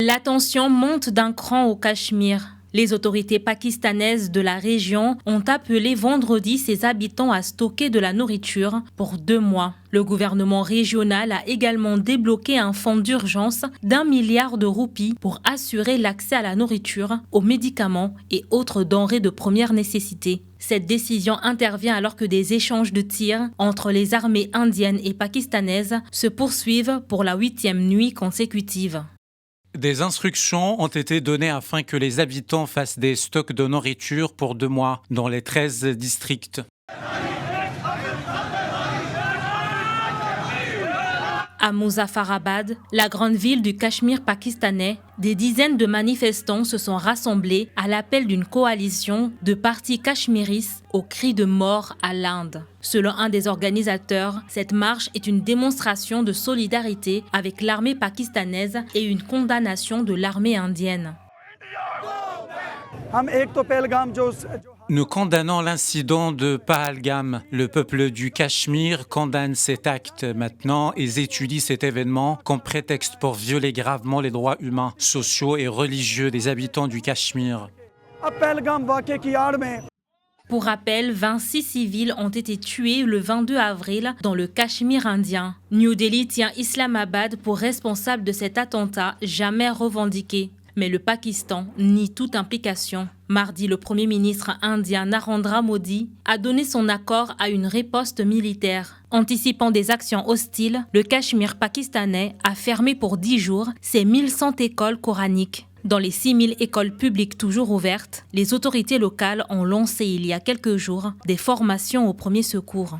La tension monte d'un cran au Cachemire. Les autorités pakistanaises de la région ont appelé vendredi ses habitants à stocker de la nourriture pour 2 mois. Le gouvernement régional a également débloqué un fonds d'urgence d'1 milliard de roupies pour assurer l'accès à la nourriture, aux médicaments et autres denrées de première nécessité. Cette décision intervient alors que des échanges de tirs entre les armées indiennes et pakistanaises se poursuivent pour la 8e nuit consécutive. Des instructions ont été données afin que les habitants fassent des stocks de nourriture pour 2 mois dans les 13 districts. À Muzaffarabad, la grande ville du Cachemire pakistanais, des dizaines de manifestants se sont rassemblés à l'appel d'une coalition de partis cachemiristes au cri de mort à l'Inde. Selon un des organisateurs, cette marche est une démonstration de solidarité avec l'armée pakistanaise et une condamnation de l'armée indienne. Nous condamnons l'incident de Pahalgam. Le peuple du Cachemire condamne cet acte maintenant et étudie cet événement comme prétexte pour violer gravement les droits humains, sociaux et religieux des habitants du Cachemire. Pour rappel, 26 civils ont été tués le 22 avril dans le Cachemire indien. New Delhi tient Islamabad pour responsable de cet attentat jamais revendiqué. Mais le Pakistan nie toute implication. Mardi, le Premier ministre indien Narendra Modi a donné son accord à une riposte militaire. Anticipant des actions hostiles, le Cachemire pakistanais a fermé pour 10 jours ses 1100 écoles coraniques. Dans les 6000 écoles publiques toujours ouvertes, les autorités locales ont lancé il y a quelques jours des formations aux premiers secours.